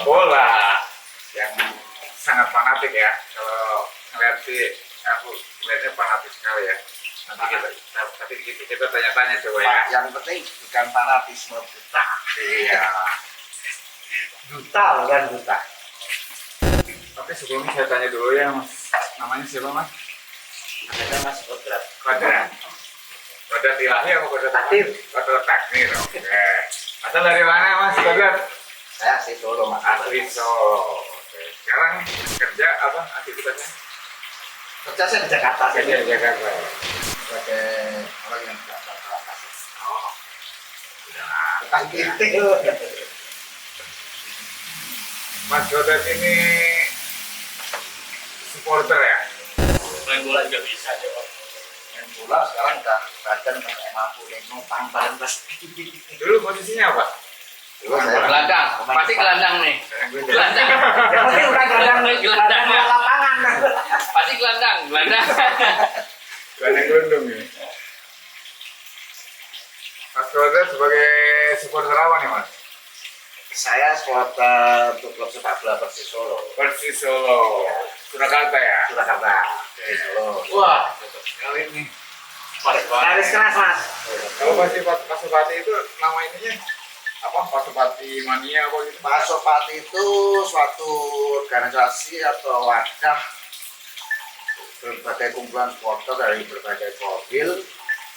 bola yang sangat fanatik ya. Kalau ngeliat sih, aku melihatnya fanatik sekali ya. Nanti kita tanya-tanya coba ya. Yang penting bukan fanatisme buta. Iya. Buta bukan buta. Tapi sebelumnya saya tanya dulu ya Mas, namanya siapa Mas? Ada Mas Kodrat. Kodrat. Kodrat Ilahi apa Kodrat Takdir. Kodrat Takdir, oke. Asal dari mana Mas Kodrat? Saya asli Solo Mas. Asli Solo. Oke. Sekarang kerja apa aktivitasnya? Kerja saya di Jakarta. Kerja di Jakarta. Sebagai orang yang tidak terbatas. Oh, udah. Bukan gitu. Mas Kodrat ini supporter ya? Main bola juga bisa coba. Main bola sekarang udah badan kayak mampu numpang badan pasti. Dulu posisinya apa? Dulu saya Gelandang, pasti gelandang nih. Gelandang. yang penting bukan gelandang lapangan. Pasti gelandang. Gelandang gondong ini. Mas Kodrat sebagai supporter apa nih Mas? Saya supporter untuk klub sepak bola Persis Solo. Persis Solo, Surakarta ya? Surakarta. Di Solo. Wah, cocok sekali nih. Garis keras Mas. Kalau Pasopati itu nama ininya apa? Pasopati Mania apa gitu? Pasopati itu suatu organisasi atau wadah berbagai kumpulan supporter dari berbagai profil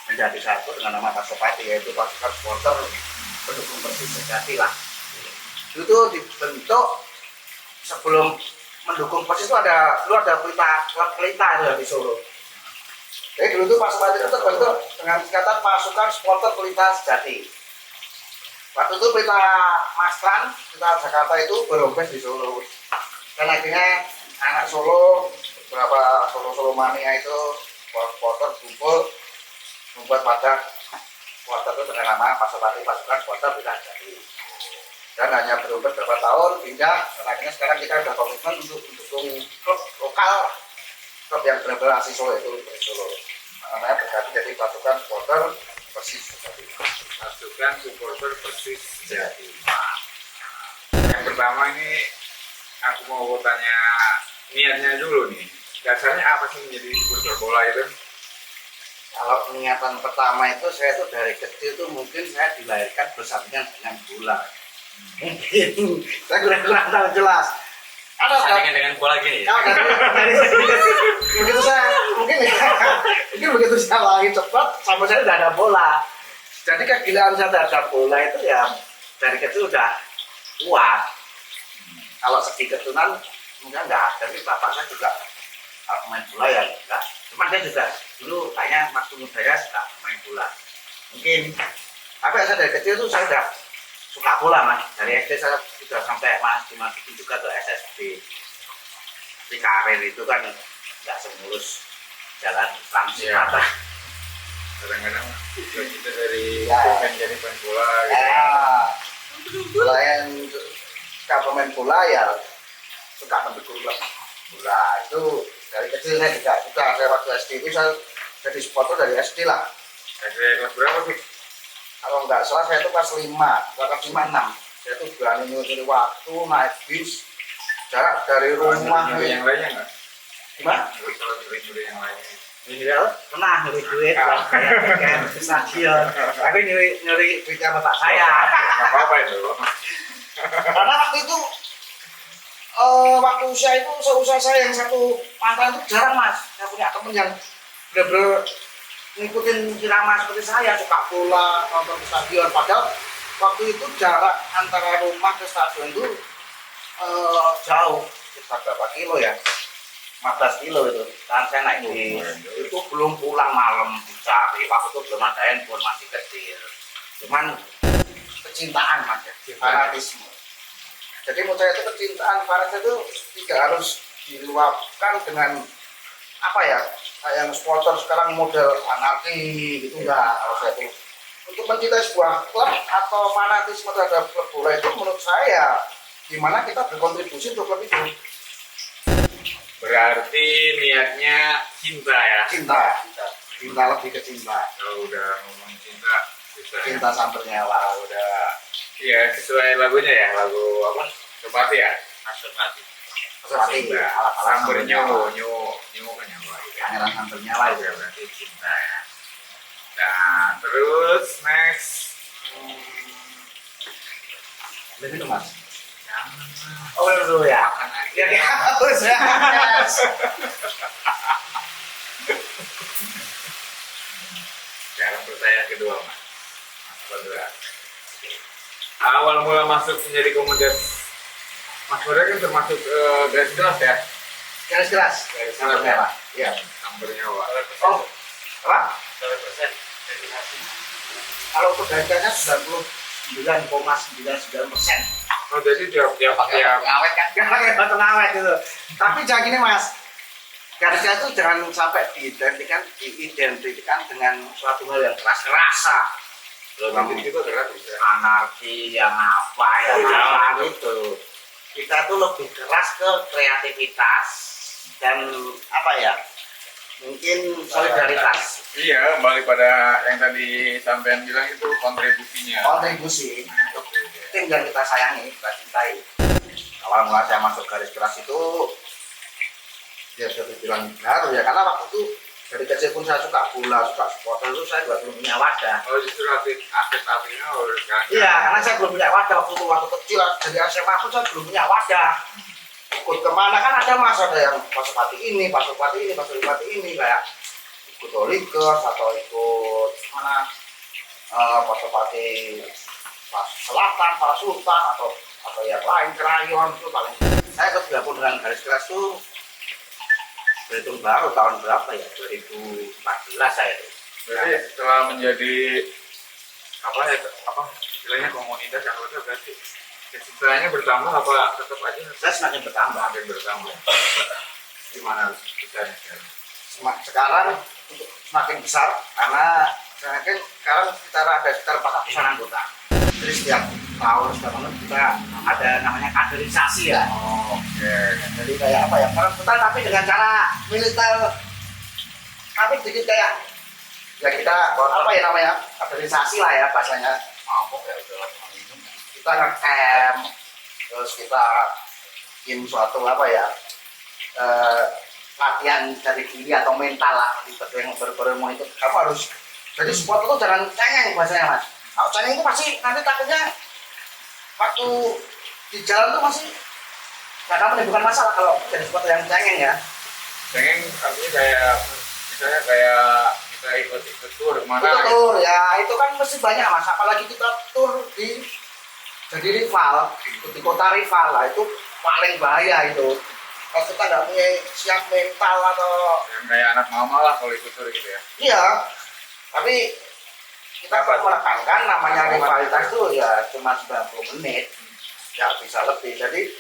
menjadi satu dengan nama Pasopati, yaitu pasukan supporter pendukung Persis sejati lah. Itu dibentuk sebelum mendukung Persis itu dulu ada klub pelita itu di Solo. Jadi dulu itu Pasopati itu terbentuk dengan singkatan pasukan supporter pelita sejati. Waktu itu pelita Masran, pelita Jakarta itu berompes di Solo. Dan akhirnya anak Solo, beberapa Solo mania itu supporter kumpul membuat wadah supporter itu dengan nama Pasopati, pasukan supporter pelita sejati. Dan hanya berobat beberapa tahun pindah, dan akhirnya sekarang kita sudah komitmen untuk mendukung klub lokal, klub yang benar-benar asli Solo itu Persis Solo. Namanya berganti jadi pasukan supporter Persis sejati. Pasukan supporter Persis sejati. Yang pertama ini aku mau tanya niatnya dulu nih. Dasarnya apa sih menjadi supporter bola itu? Kalau niatan pertama itu saya tuh dari kecil tuh mungkin saya dilahirkan bersampingan dengan bola. Mungkin saya kurang tahu jelas. Ada dengan bola gini. dari begitu saya mungkin begitu saya lahir cepat sampai saya udah ada bola. Jadi kegilaan saya terhadap bola itu ya dari kecil udah kuat. Kalau segi keturunan mungkin nggak ada, tapi bapak saya juga main bola ya enggak. Cuma dia juga dulu kayaknya waktu mudanya suka main bola. Mungkin tapi saya dari kecil tuh saya udah suka bola Mas. Dari SD saya sudah sampai dimasukin juga ke SSB. Di karir itu kan nggak semulus jalan langsung mata. Kadang-kadang kita dari Ya. pengen jadi pemain bola gitu. Selain suka pemain bola ya suka mendukung klub bola. Itu dari kecil saya juga saya waktu SD itu saya jadi supporter dari SD lah. SD kelas berapa sih? Kalau nggak salah saya itu kelas 5, kelas 5, 6. Saya tuh berani nyuri waktu naik bis jarak dari rumah Nyuri yang lainnya nggak? gimana? Kalau nyuri yang lainnya. Ya, pernah nyuri duit buat saya tiket ke stadion. Tapi nyuri duitnya bapak saya. Nggak apa-apa itu. Karena waktu itu waktu usia itu seusia saya yang satu pantai itu jarang Mas. Saya punya temen yang bener-bener ngikutin irama seperti saya, suka bola, nonton di stadion. Padahal waktu itu jarak antara rumah ke stadion itu jauh, sekitar berapa kilo ya? 15 kilo itu. Kan saya naik bis, itu belum pulang malam dicari. Waktu itu belum ada handphone, masih kecil. Cuman kecintaan Mas ya, fanatisme. Jadi menurut saya itu kecintaan fanatisme itu tidak harus diluapkan dengan apa ya, kayak supporter sekarang model anarki gitu enggak. Kalau saya itu untuk mencintai sebuah klub atau fanatisme terhadap klub bola itu menurut saya gimana kita berkontribusi untuk klub itu. Berarti niatnya cinta ya? Cinta lebih ke cinta. Kalau udah ngomong cinta, susah. Cinta sampai nyawa. Udah, ya sesuai lagunya ya, lagu apa? Pasupati ya. Pasupati. Pasupati alat-alat Samber sambernya nyu kan nyawa gitu ya. pangeran sambernya lah itu. Ya berarti cinta ya. Nah terus next. Lebih itu mas. Jangan. Oh dulu ya. Makan aja. Ya harus ya. Sekarang pertanyaan kedua mas. Mas Badra. Awal mula masuk menjadi komunitas Mas Badra kan termasuk garis keras ya. Garis keras. Garis Samber keras ya. merah. Iya. Sambernya Wak. Oh, apa? 100% dedikasi. Kalau untuk garis kerasnya 99,99%. Oh jadi tiap Ngawet kan? Karena batu ngawet itu. Tapi jangan gini mas. Garis keras itu jangan sampai diidentikan dengan suatu hal yang keras-kerasa. lebih itu keras bisa. Anarki yang apa yang apa gitu. Kita tuh lebih keras ke kreativitas dan apa ya? Mungkin solidaritas, Iya, balik pada yang tadi sampean bilang itu kontribusinya. kontribusi. Itu yang kita sayangi, kita cintai. Awal mula saya masuk garis keras itu ya bisa dibilang baru ya, karena waktu itu dari kecil pun saya suka bola, suka supporter itu saya juga belum punya wadah. Oh justru atlet-atletnya harus kan? Iya, karena saya belum punya wadah waktu itu, waktu kecil dari SMA pun saya belum punya wadah. Ikut kemana kan ada mas, ada yang pasupati ini, pasupati ini kayak ikut Oligers atau ikut mana pasupati selatan, Sultan atau yang lain Krayon itu paling. Saya bergabung dengan garis keras itu berhitung baru tahun berapa ya, 2014 saya itu. Berarti setelah menjadi apa istilahnya komunitas yang betul berarti kecintaannya bertambah apa tetap aja Saya semakin bertambah. makin bertambah? Gimana bisa sekarang? Sekarang untuk semakin besar karena sekarang kita ada sekitar 400 anggota. Jadi setiap tahun kita ada namanya kaderisasi ya. Oh, oke. Jadi kayak apa ya, perekrutan tapi dengan cara militer, tapi sedikit kayak ya kita apa ya namanya kaderisasi lah ya bahasanya. Apa ya udah minum. Kita nge-camp, terus kita bikin suatu apa ya latihan dari diri atau mental lah, seperti yang berperemun itu kamu harus jadi sport itu jangan cengeng bahasanya mas. Kalau cengeng itu pasti nanti takutnya waktu di jalan tuh masih nggak akan menimbulkan masalah kalau jadi sport yang cengeng ya. Cengeng artinya kayak misalnya kayak kita ikut tur kemana Betul ya, itu kan mesti banyak mas, apalagi kita tur di jadi rival, di kota rival lah, itu paling bahaya itu. Kalau kita nggak punya siap mental atau yang kayak anak mama lah kalau ikut tur gitu ya. iya, tapi kita perlu menekankan namanya rivalitas itu ya cuma 90 menit, ya bisa lebih. Jadi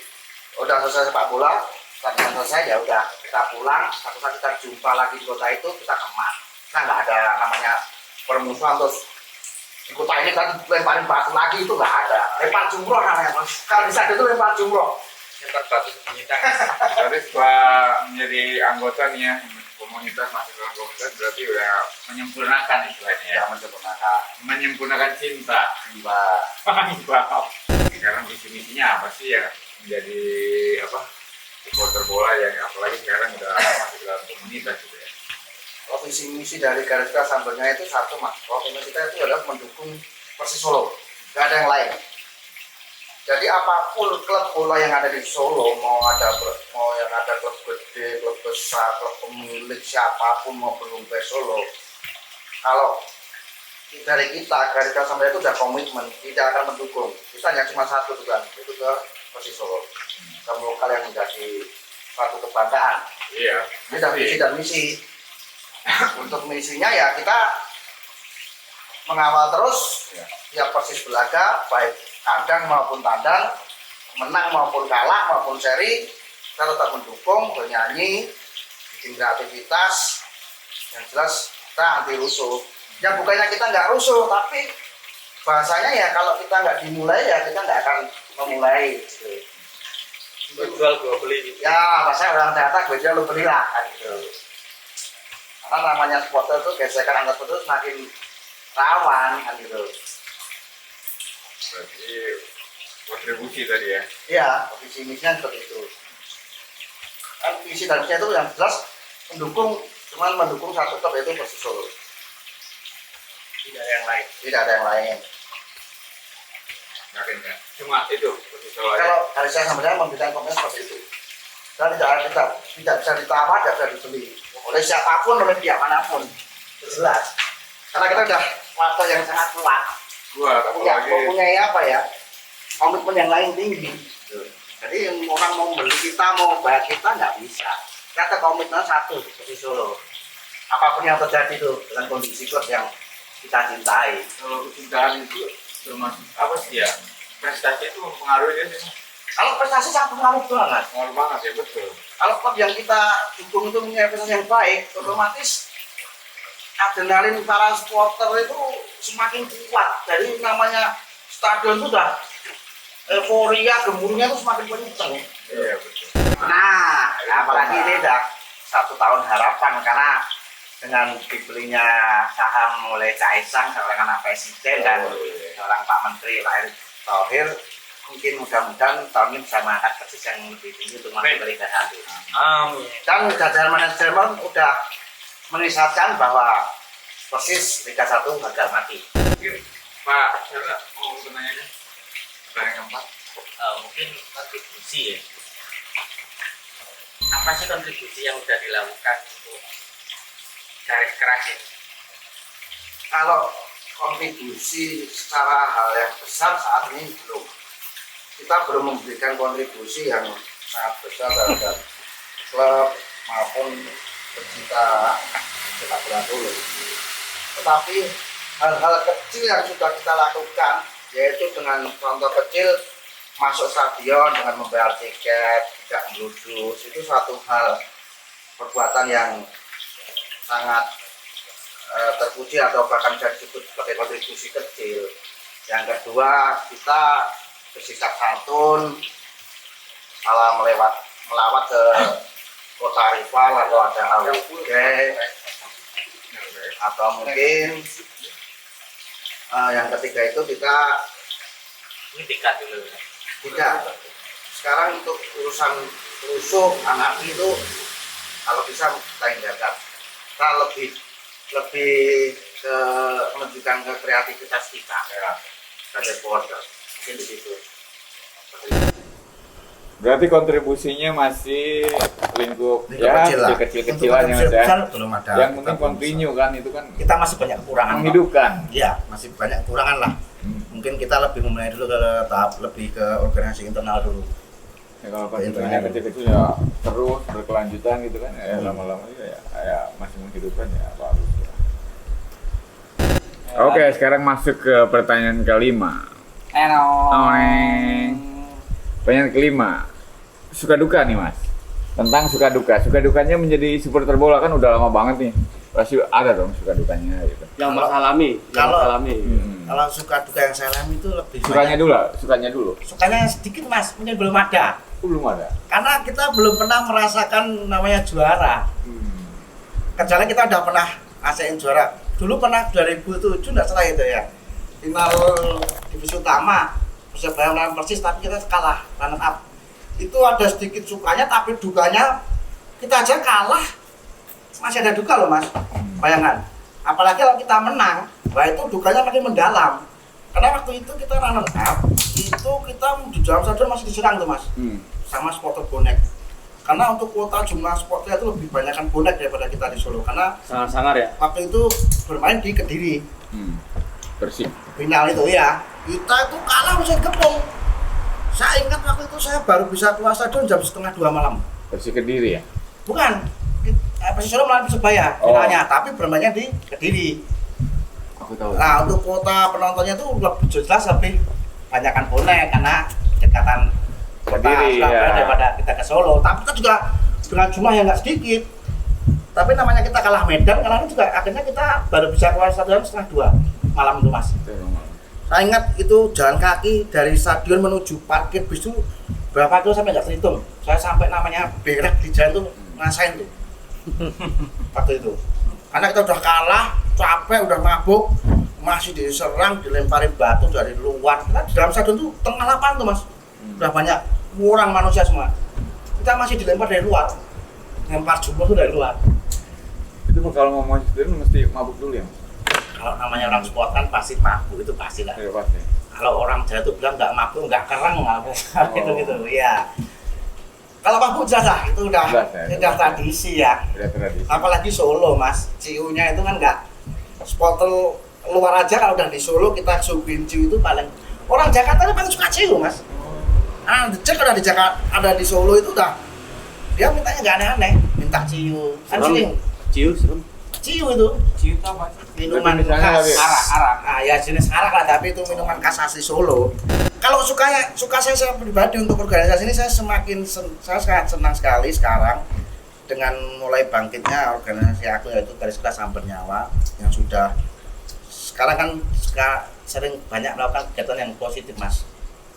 udah selesai sepak bola, pertandingan selesai ya udah kita pulang. Satu saat kita jumpa lagi di kota itu kita kemat. Kita nggak ada namanya permusuhan terus di kota ini kan lemparin batu lagi, itu nggak ada. Lempar jumroh namanya mas. Kalau di sana itu lempar jumroh. Nyetak batu sembunyi tangan. Berarti setelah menjadi anggota nih ya komunitas, masuk dalam komunitas berarti udah menyempurnakan istilahnya ya. Ya menyempurnakan. Menyempurnakan cinta. Mbak. Wow. Sekarang visi misinya apa sih ya menjadi apa supporter bola yang apalagi sekarang udah masuk dalam komunitas gitu ya. Kalau visi misi dari garis keras sambernya itu satu mas, kalau kita itu adalah mendukung Persis Solo, nggak ada yang lain. Jadi apapun klub bola yang ada di Solo, mau yang ada klub gede, klub besar, klub pemilik siapapun mau berlomba Solo, kalau dari kita garis keras sambernya itu udah komitmen, tidak akan mendukung. Kita hanya cuma satu tujuan, itu ke Persis Solo, klub lokal yang menjadi suatu kebanggaan. Iya. Ini dari visi dan misi. Untuk misinya ya kita mengawal terus tiap Persis belaga, baik kandang maupun tandang, menang maupun kalah maupun seri, kita tetap mendukung, bernyanyi, bikin kreativitas, yang jelas kita anti rusuh. Ya bukannya kita nggak rusuh, tapi bahasanya ya kalau kita nggak dimulai ya kita nggak akan memulai. Gitu. Jual gua beli gitu. Ya bahasa orang Jakarta, gue jual lu belilah kan gitu. Karena namanya supporter itu gesekan antar supporter semakin rawan kan gitu. Berarti kontribusi tadi ya. Iya, visi misinya seperti itu. Kan visi dan misinya itu yang jelas cuman mendukung satu klub yaitu Persis Solo. Tidak ada yang lain. Tidak ada yang lain. Yakin nggak? Cuma itu Persis Solo aja. Kalau dari saya sampai memberikan komen seperti itu. Dan tidak bisa ditawar, tidak bisa dibeli oleh siapapun, oleh pihak manapun. Jelas. Karena kita udah waktu yang sangat kuat. Gua apalagi Mempunyai apa ya? Komitmen yang lain tinggi. Jadi yang orang mau beli kita, mau bayar kita nggak bisa. Kata komitmen satu seperti Solo. Apapun yang terjadi itu dengan kondisi klub yang kita cintai. kalau kecintaan itu termasuk apa sih ya? Prestasi itu mempengaruhi dia sih. Kalau prestasi sangat pengaruh banget. Pengaruh banget ya, betul. Kalau klub yang kita dukung itu punya prestasi yang baik, otomatis adrenalin para supporter itu semakin kuat. Jadi namanya stadion itu udah euforia, gemuruhnya itu semakin kenceng. Iya, betul. Nah, apalagi ini udah 1 tahun harapan karena dengan dibelinya saham oleh Kaisang seorang anak presiden dan seorang Pak Menteri Lahir Thohir, mungkin mudah-mudahan tahun ini bisa mengangkat Persis yang lebih tinggi untuk masuk ke Liga 1. Amin. Dan jajaran manajemen udah mengisahkan bahwa Persis Liga 1 harga mati. Mungkin Pak Syara mau bertanya pertanyaan keempat. Mungkin kontribusi ya. Apa sih kontribusi yang sudah dilakukan untuk garis keras ini? Kalau kontribusi secara hal yang besar saat ini belum. Kita belum memberikan kontribusi yang sangat besar terhadap klub maupun pecinta sepak bola dulu. Tetapi hal-hal kecil yang sudah kita lakukan, yaitu dengan contoh kecil masuk stadion dengan membayar tiket, tidak meludus, itu satu hal perbuatan yang sangat terpuji atau bahkan bisa disebut sebagai kontribusi kecil. Yang kedua, kita bersikap santun malah melawat ke kota rival atau ada awuge, atau mungkin yang ketiga itu kita Ini tiga dulu. tidak. Sekarang untuk urusan rusuk anak itu kalau bisa kita hindarkan. Kita lebih ke menunjukkan ke kreativitas kita sebagai supporter. Mungkin di situ. Berarti kontribusinya masih lingkup ya kecil-kecilan yang ada. Belum ada. Yang penting continue kan, itu kan Kita masih banyak kekurangan. menghidupkan. Iya, masih banyak kekurangan lah. Mungkin kita lebih memulai dulu ke tahap lebih ke organisasi internal dulu. Ya, kalau kontribusinya kecil-kecil ya terus berkelanjutan gitu kan, ya lama-lama ya masih menghidupkan ya bagus. Oke, sekarang masuk ke pertanyaan kelima. Pertanyaan kelima, suka duka nih Mas. Tentang suka duka. Suka dukanya menjadi supporter bola kan udah lama banget nih. Pasti ada dong suka dukanya gitu. Yang Mas alami, Kalau suka duka yang saya alami itu lebih Sukanya dulu. Sukanya sedikit Mas, mungkin belum ada. Belum ada. Karena kita belum pernah merasakan namanya juara. Kecuali kita udah pernah ngasihin juara. Dulu pernah 2007 enggak salah itu ya. Final divisi utama Persebaya melawan Persis, tapi kita kalah runner up. Itu ada sedikit sukanya, tapi dukanya kita aja kalah masih ada duka loh Mas. Bayangkan. Apalagi kalau kita menang, wah itu dukanya makin mendalam. Karena waktu itu kita runner up, itu kita di dalam stadion masih diserang tuh Mas. Sama supporter bonek. Karena untuk kuota jumlah supporter itu lebih banyak kan bonek daripada kita di Solo. Karena sangar ya. waktu itu bermain di Kediri. Persib. Final itu ya, kita itu kalah masih gepung. Saya ingat waktu itu saya baru bisa keluar stadion jam 1:30 malam. Persib Kediri ya? Bukan, Persis Solo melawan Persebaya finalnya, tapi bermainnya di Kediri. Aku tahu. Nah untuk kuota penontonnya itu lebih jelas lebih banyakkan bonek karena dekatan kota Kediri, Surabaya ya. daripada kita ke Solo. Tapi kita juga dengan jumlah yang nggak sedikit. Tapi namanya kita kalah Medan, karena itu juga akhirnya kita baru bisa keluar stadion 1:30 malam itu Mas. Saya ingat itu jalan kaki dari stadion menuju parkir bis itu berapa kilo sampai nggak terhitung. Saya sampai namanya berak di jalan tuh ngasain tuh waktu itu. Karena kita udah kalah, capek, udah mabuk, masih diserang, dilemparin batu dari luar. Kita di dalam stadion tuh tengah lapangan tuh mas, udah banyak orang manusia semua. Kita masih dilempar dari luar, lempar jumlah tuh dari luar. Itu kalau mau sendiri mesti mabuk dulu ya Mas? Kalau namanya orang sport kan pasti mabuk, itu pasti lah. Iya pasti. Kalau orang Jawa tuh bilang nggak mabuk, nggak kerang, gitu ya. Kalau mabuk jelas lah, itu udah tradisi ya. Udah tradisi. Apalagi Solo mas, ciunya itu kan nggak supporter luar aja. Kalau udah di Solo kita suguhin ciu itu paling, orang Jakarta itu paling suka ciu mas. Cek ada di Jakarta, ada di Solo itu udah dia mintanya nggak aneh-aneh, minta ciu. Kan sering Ciu serem. ciu itu apa sih? minuman misalnya khas arak. Nah, ya jenis arak lah, tapi itu minuman khas asli Solo. Kalau suka saya pribadi untuk organisasi ini, saya saya sangat senang sekali sekarang dengan mulai bangkitnya organisasi aku, yaitu Garis Keras Sambar Nyawa, yang sudah sekarang kan sering banyak melakukan kegiatan yang positif mas.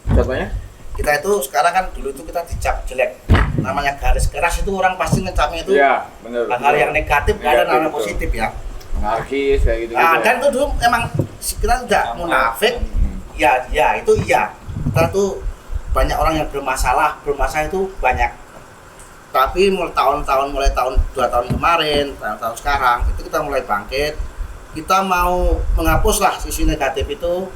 Contohnya? Kita itu sekarang kan dulu itu kita dicap jelek, namanya garis keras itu orang pasti ngecapnya itu Iya, benar. hal-hal yang negatif, nggak ada Negatif, nama betul. positif ya. Anarkis kayak gitu. Dan itu dulu emang kita tidak munafik, ya itu iya. Kita tuh banyak orang yang bermasalah itu banyak. Tapi mulai tahun 2 tahun kemarin, tahun sekarang itu kita mulai bangkit. Kita mau menghapus lah sisi negatif itu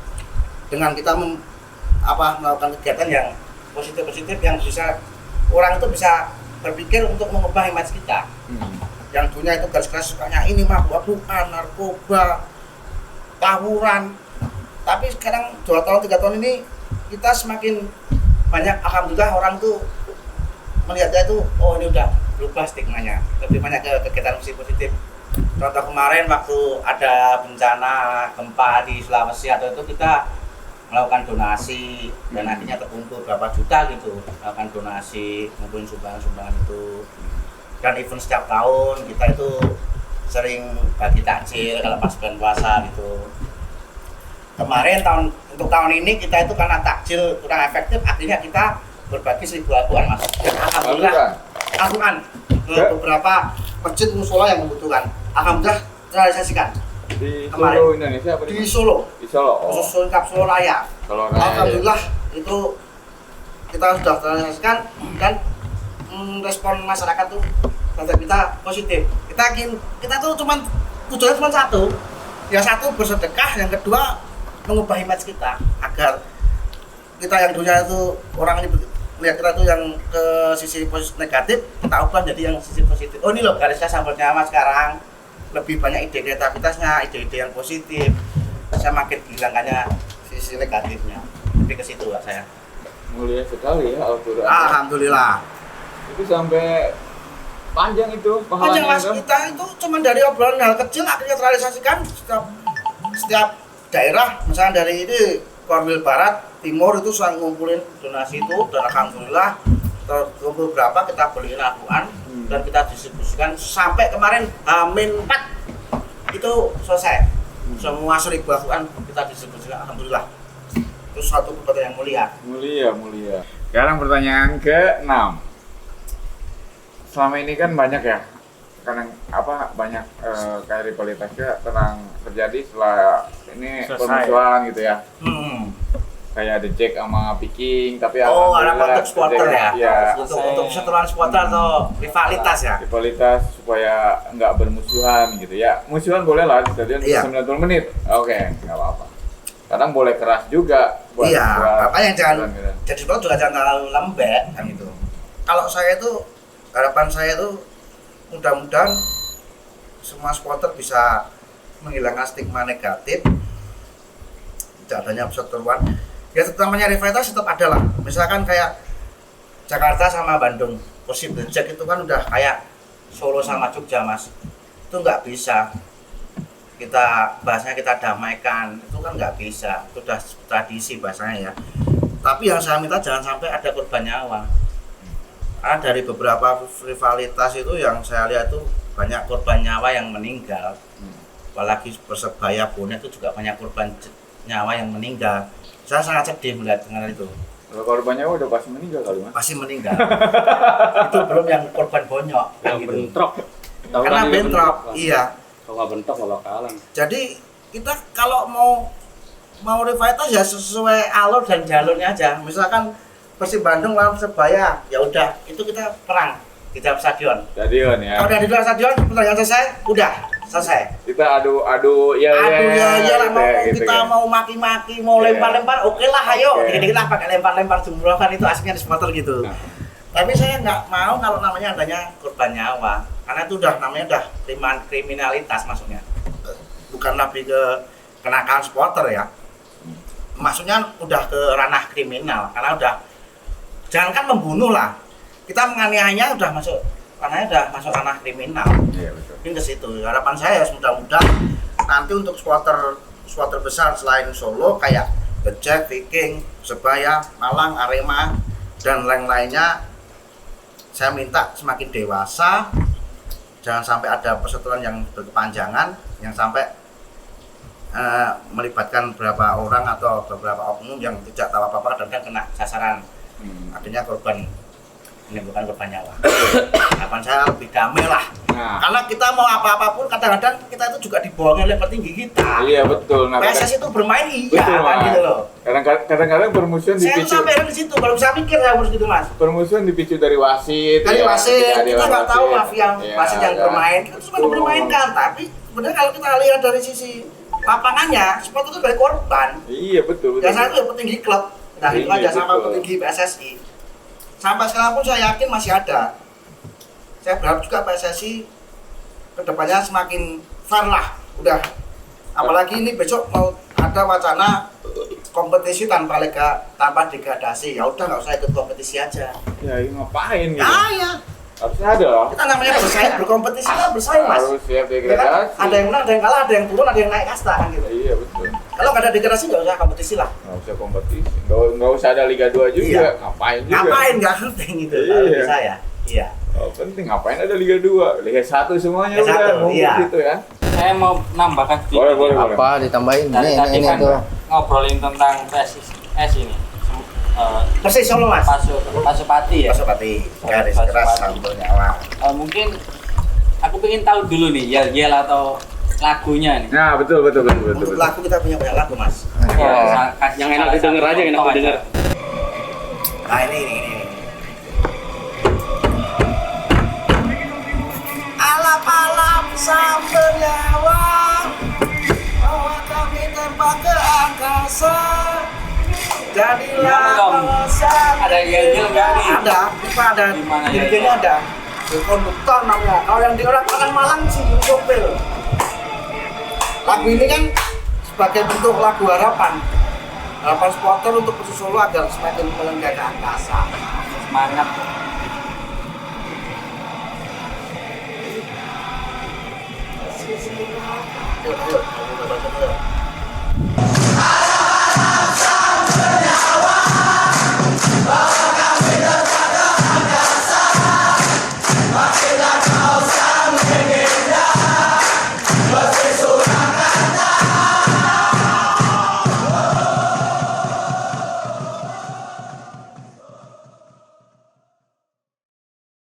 dengan kita melakukan kegiatan yang positif yang bisa orang itu bisa berpikir untuk mengubah image kita. Yang dunia itu garis keras sukanya ini mabuk-mabukan, narkoba, tawuran. Tapi sekarang 2 tahun 3 tahun ini kita semakin banyak, alhamdulillah orang tuh melihatnya itu, oh ini udah berubah stigmanya, lebih banyak ke kegiatan positif. Contoh kemarin waktu ada bencana gempa di Sulawesi atau itu kita melakukan donasi dan akhirnya terkumpul berapa juta gitu, melakukan donasi, ngumpulin sumbangan itu. Dan event setiap tahun kita itu sering bagi takjil kalau pas bulan puasa gitu. Kemarin untuk tahun ini kita itu karena takjil kurang efektif, akhirnya kita berbagi 1.000 Al-Quran mas. Alhamdulillah Al-Quran ke beberapa masjid musola yang membutuhkan. Alhamdulillah terrealisasikan. Di kemarin. Solo Indonesia apa Di Solo. Di Solo. Khusus lengkap Solo Raya. Solo Raya. Alhamdulillah itu kita sudah terrealisasikan dan respon masyarakat tuh terhadap kita positif. Kita tuh tujuannya cuma satu. Yang satu bersedekah, yang kedua mengubah image kita agar kita yang dunia itu orang ini melihat kita tuh yang ke sisi negatif, kita ubah jadi yang sisi positif. Oh ini loh garisnya Sambar Nyawa sekarang lebih banyak ide kreativitasnya, ide-ide yang positif. Saya makin hilangkannya sisi negatifnya. Lebih ke situ lah saya. Mulia sekali ya Al-Quran. Alhamdulillah. Itu sampai panjang itu pahalanya. Panjang mas, kita itu cuma dari obrolan hal kecil akhirnya terrealisasikan setiap daerah, misalnya dari ini Korwil Barat, Timur itu sudah ngumpulin donasi itu dan alhamdulillah terkumpul berapa kita beliin Al-Quran dan kita distribusikan sampai kemarin H-4 itu selesai. Semua 1.000 Al-Quran kita distribusikan, alhamdulillah. Itu suatu kebetulan yang mulia. Mulia. Sekarang pertanyaan ke-6. Selama ini kan banyak ya, banyak kayak rivalitasnya tentang terjadi setelah ini permusuhan gitu ya. Kayak The Jack sama Viking, tapi ada alhamdulillah untuk supporter ya. Untuk setelan supporter atau rivalitas ya. Rivalitas supaya nggak bermusuhan gitu ya. Musuhan boleh lah di stadion 90 menit. Oke, nggak apa-apa. Kadang boleh keras juga buat apa yang jangan gitu. jadi supporter juga jangan terlalu lembek kan gitu. Kalau saya itu harapan saya itu mudah-mudahan semua supporter bisa menghilangkan stigma negatif, tidak adanya perseteruan. Ya namanya rivalitas tetap ada lah. Misalkan kayak Jakarta sama Bandung, Persib The Jack itu kan udah kayak Solo sama Jogja mas. Itu nggak bisa kita bahasanya kita damaikan, itu kan nggak bisa. Itu udah tradisi bahasanya ya. Tapi yang saya minta jangan sampai ada korban nyawa. Karena dari beberapa rivalitas itu yang saya lihat tuh banyak korban nyawa yang meninggal. Apalagi Persebaya Bonek itu juga banyak korban nyawa yang meninggal. Saya sangat sedih melihat dengan itu. Kalau korban nyawa udah pasti meninggal kali mas? Pasti meninggal. Itu belum yang korban bonyok. Yang gitu. bentrok. Karena bentrok, iya. Kalau nggak bentrok nggak bakalan. Jadi kita kalau mau rivalitas ya sesuai alur dan jalurnya aja. Misalkan Persib Bandung lawan Persebaya, ya udah itu kita perang di dalam stadion. Stadion ya. Kalau udah di dalam stadion pertandingan selesai, udah selesai. Kita adu ya Lah, mau gitu kita kan. mau maki-maki, mau Iya. lempar-lempar, oke lah, ayo. Oke. Dikit-dikit lah pakai lempar-lempar jumroh kan itu asiknya di supporter gitu. Nah. Tapi saya nggak mau kalau namanya adanya korban nyawa, karena itu namanya udah kriminalitas maksudnya. Bukan lebih ke kenakalan supporter ya. Maksudnya udah ke ranah kriminal, karena udah jangankan membunuh lah. Kita menganiayanya udah masuk ranah kriminal. Iya betul. Mungkin ke situ. Harapan saya ya mudah-mudahan nanti untuk supporter besar selain Solo kayak The Jack, Viking, Persebaya, Malang, Arema dan lain-lainnya, saya minta semakin dewasa, jangan sampai ada perseteruan yang berkepanjangan, yang sampai melibatkan beberapa orang atau beberapa oknum yang tidak tahu apa-apa dan kena sasaran, akhirnya menimbulkan korban nyawa. Harapan saya lebih damai lah. Nah, Karena kita mau apa-apapun kadang-kadang kita itu juga dibohongi oleh petinggi kita. iya betul. Nah, PSSI itu bermain iya betul, kan Mas. gitu loh. Kadang-kadang permusuhan Saya dipicu. sampai di situ, baru saya mikir saya harus gitu Mas. Permusuhan dipicu dari wasit. Dari ya, wasit, ketidakadilan kita nggak tahu wasit. mafia Iya, wasit yang ya. bermain, kita cuma Betul. dipermainkan. Tapi sebenarnya kalau kita lihat dari sisi lapangannya, supporter itu sebagai korban. Iya betul. Biasanya itu ya petinggi klub, nah itu Iya, aja sama betul. petinggi PSSI. Sampai sekarang pun saya yakin masih ada. Saya berharap juga PSSI kedepannya semakin fair lah, udah. Apalagi ini besok mau ada wacana kompetisi tanpa degradasi, ya udah nggak usah ikut kompetisi aja. Ya ini ngapain gitu? Ya, Harusnya ada loh. kita namanya bersaing, berkompetisi lah bersaing Mas. Harus siap Ya kan? degradasi. Ada yang menang, ada yang kalah, ada yang turun, ada yang naik kasta kan gitu. Iya betul. Kalau nggak ada degradasi nggak usah kompetisi lah. Nggak usah kompetisi. Nggak usah ada Liga 2 juga. Iya. Ngapain juga? Ngapain nggak penting gitu Iya. kalau bagi saya. Iya. Oh, penting ngapain ada Liga 2? Liga 1 semuanya Liga udah 1, ngumpul iya. gitu ya. Saya mau nambahkan sedikit. Boleh. Apa ditambahin? Dari tadi Ini kan tuh. ngobrolin tentang PSIS ini. Persis Solo Mas. Pasupati ya. Pasupati, garis keras sambal nyawa. Mungkin aku pengen tahu dulu nih yel atau lagunya nih. Nah, betul. Untuk lagu kita punya banyak lagu Mas. Ya, Yang enak didengar aja, enak didengar. Nah ini. Alap-alap sambal nyawa, bawa kami terbang ke angkasa. Jadilah Gimana, Tom? bangsa. Ada yel-yel nggak nih? Ada, kita ada. Di mana Dirjennya ada. Di konduktor namanya. Kalau yang di orang Malang sih sopir. Lagu ini kan sebagai bentuk lagu harapan supporter untuk Persis Solo agar semakin melenggang ke angkasa. Semangat. Yuk.